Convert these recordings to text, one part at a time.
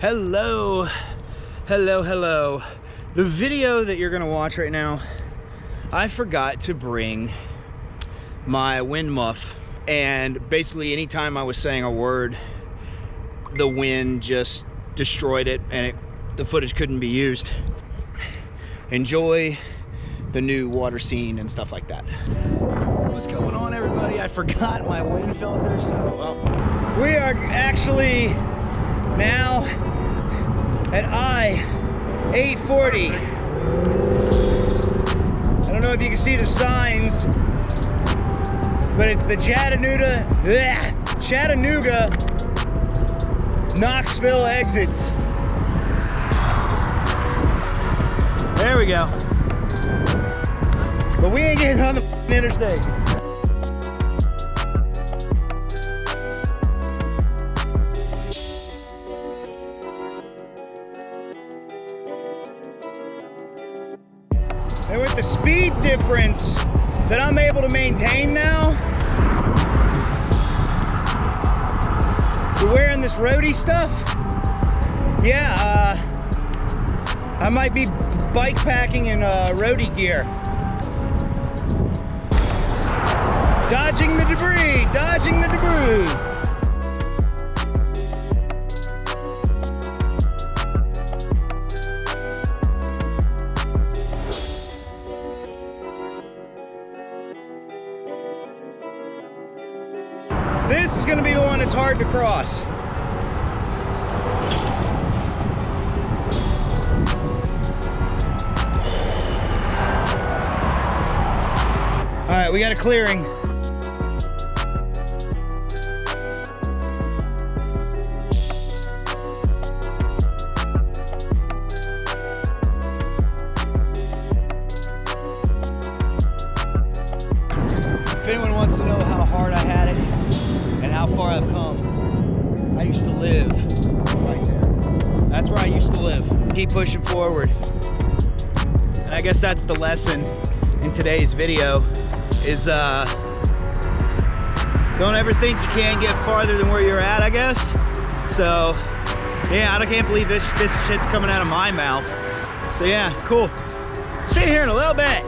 Hello. The video that you're gonna watch right now, I forgot to bring my wind muff, and basically anytime I was saying a word, the wind just destroyed it and the footage couldn't be used. Enjoy the new water scene and stuff like that. What's going on, everybody? I forgot my wind filter, so well, we are actually now at I-840. I don't know if you can see the signs, but it's the Chattanooga Knoxville exits. There we go. But we ain't getting on the interstate. And with the speed difference that I'm able to maintain now, you're wearing this roadie stuff, yeah, I might be bike packing in roadie gear. Dodging the debris, dodging the debris. This is going to be the one that's hard to cross. All right, we got a clearing. If anyone wants to know how hard I had it and how far I've come, I used to live right there. That's where I used to live. Keep pushing forward. And I guess that's the lesson in today's video is don't ever think you can't get farther than where you're at, I guess. So yeah, I can't believe this shit's coming out of my mouth. So yeah, cool. See you here in a little bit.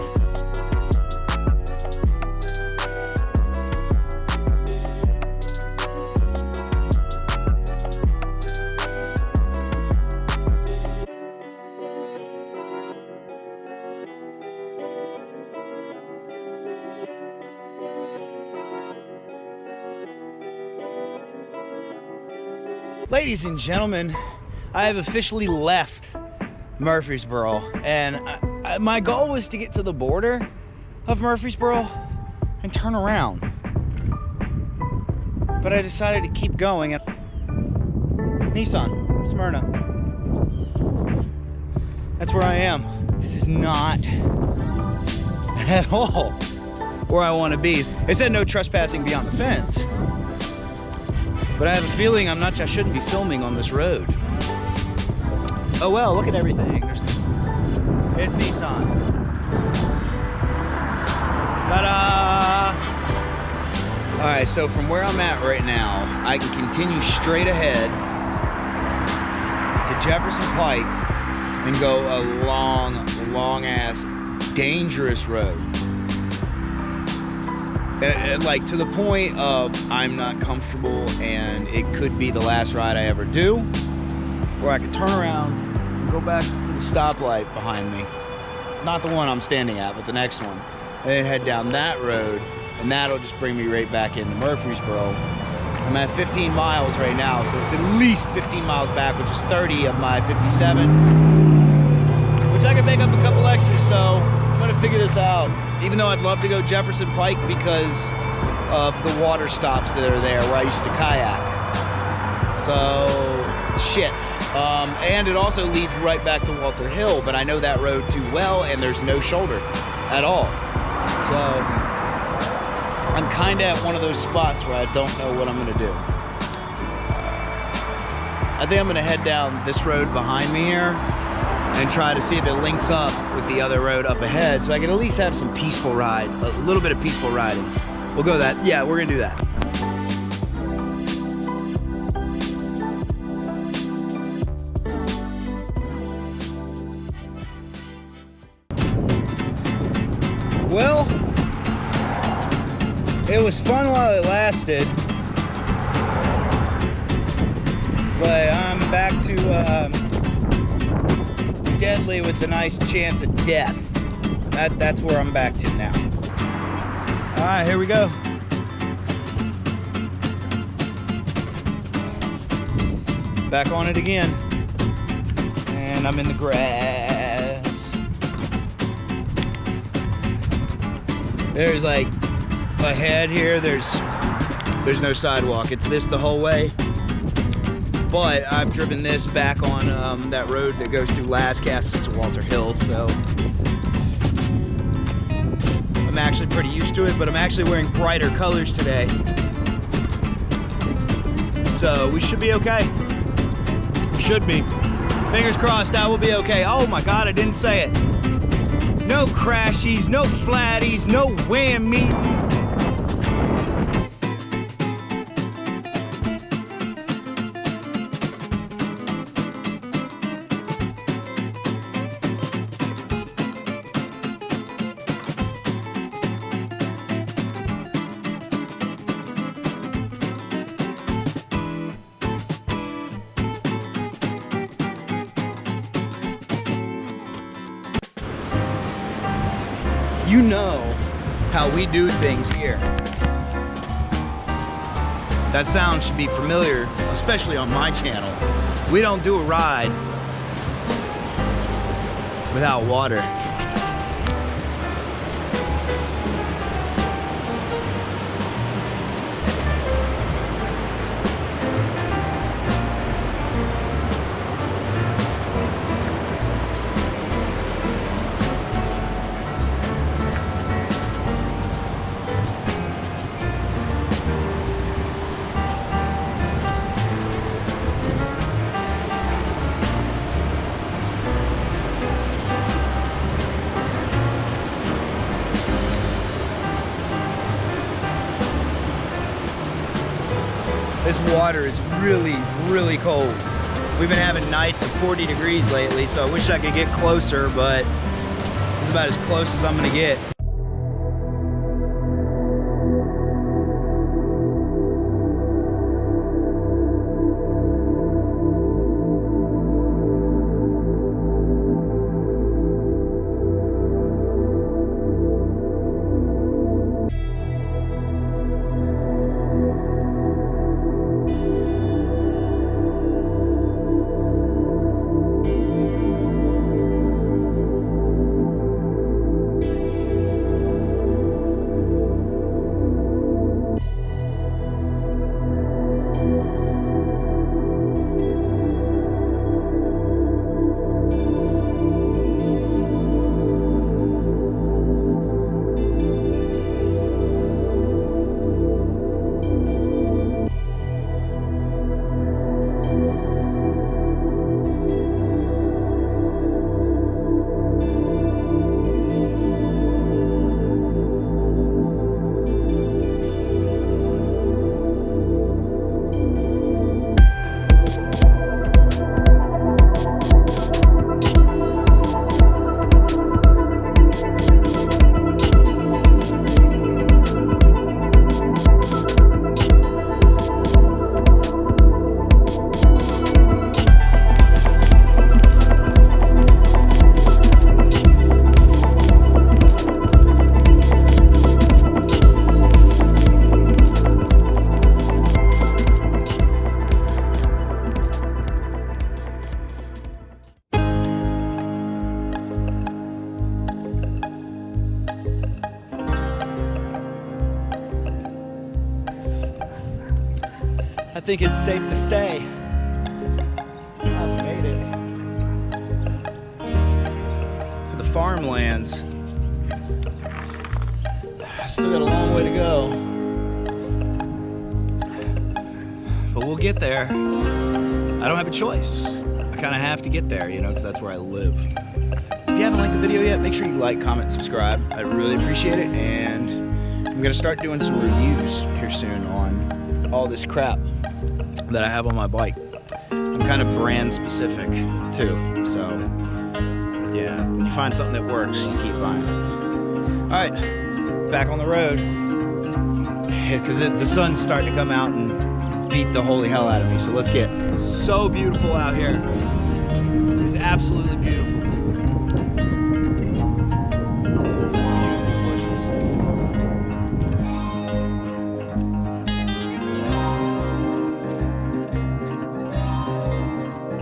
Ladies and gentlemen, I have officially left Murfreesboro, and my goal was to get to the border of Murfreesboro and turn around. But I decided to keep going. And Nissan, Smyrna. That's where I am. This is not at all where I want to be. It said no trespassing beyond the fence. But I have a feeling I shouldn't be filming on this road. Oh well, look at everything. It's Nissan. Ta-da! Alright, so from where I'm at right now, I can continue straight ahead to Jefferson Pike and go a long-ass, dangerous road. Like to the point of I'm not comfortable and it could be the last ride I ever do, or I could turn around and go back to the stoplight behind me, not the one I'm standing at, but the next one, and then head down that road, and that'll just bring me right back into Murfreesboro. I'm at 15 miles right now, so it's at least 15 miles back, which is 30 of my 57, which I can make up a couple extras, so I'm gonna figure this out. Even though I'd love to go Jefferson Pike because of the water stops that are there where I used to kayak. So, shit. And it also leads right back to Walter Hill, but I know that road too well and there's no shoulder at all. So, I'm kind of at one of those spots where I don't know what I'm going to do. I think I'm going to head down this road behind me here and try to see if it links up with the other road up ahead so I can at least have some peaceful ride, a little bit of peaceful riding. We'll go that. Yeah, we're gonna do that. Well, it was fun while it lasted, but I'm back to deadly with a nice chance of death. That's where I'm back to now. All right, here we go. Back on it again, and I'm in the grass. There's like ahead here, there's no sidewalk. It's this the whole way, but I've driven this back on that road that goes through Lascasas to Walter Hill, so I'm actually pretty used to it, but I'm actually wearing brighter colors today, so we should be okay. Should be. Fingers crossed that will be okay. Oh my God, I didn't say it. No crashies, no flatties, no whammies. You know how we do things here. That sound should be familiar, especially on my channel. We don't do a ride without water. This water is really, really cold. We've been having nights of 40 degrees lately, so I wish I could get closer, but it's about as close as I'm gonna get. I think it's safe to say I've made it to the farmlands. I still got a long way to go, but we'll get there. I don't have a choice. I kind of have to get there, you know, because that's where I live. If you haven't liked the video yet, make sure you like, comment, subscribe. I really appreciate it, and I'm gonna start doing some reviews here soon on all this crap that I have on my bike. I'm kind of brand specific too, so yeah, when you find something that works, you keep buying it. All right, back on the road. Because the sun's starting to come out and beat the holy hell out of me. So let's get so beautiful out here. It's absolutely beautiful.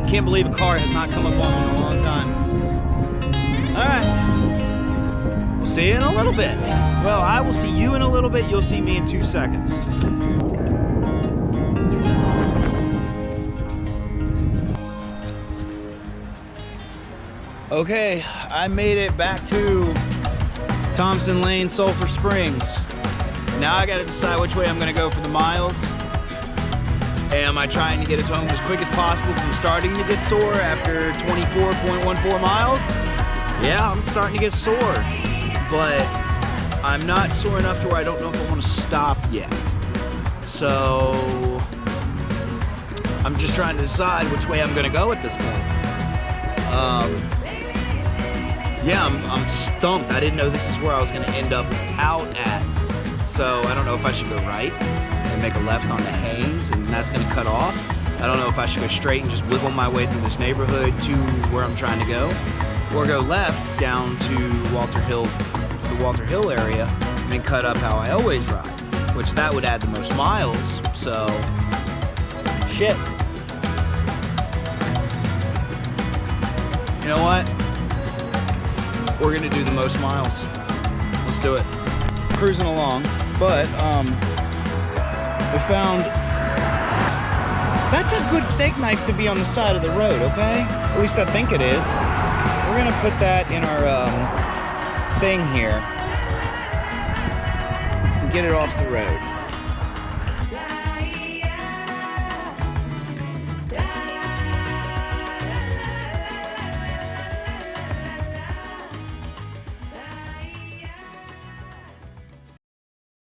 Can't believe a car has not come up on me in a long time. All right, we'll see you in a little bit. Well, I will see you in a little bit. You'll see me in 2 seconds. Okay, I made it back to Thompson Lane, Sulphur Springs. Now I gotta decide which way I'm gonna go for the miles. Am I trying to get us home as quick as possible because I'm starting to get sore after 24.14 miles? Yeah, I'm starting to get sore, but I'm not sore enough to where I don't know if I want to stop yet. So I'm just trying to decide which way I'm going to go at this point. Yeah, I'm stumped. I didn't know this is where I was going to end up out at. So I don't know if I should go right and make a left on the Haynes, and that's going to cut off. I don't know if I should go straight and just wiggle my way through this neighborhood to where I'm trying to go, or go left down to the Walter Hill area, and then cut up how I always ride, which that would add the most miles. So, shit. You know what? We're gonna do the most miles. Let's do it. Cruising along, but we found, that's a good steak knife to be on the side of the road, okay? At least I think it is. We're gonna put that in our thing here and get it off the road.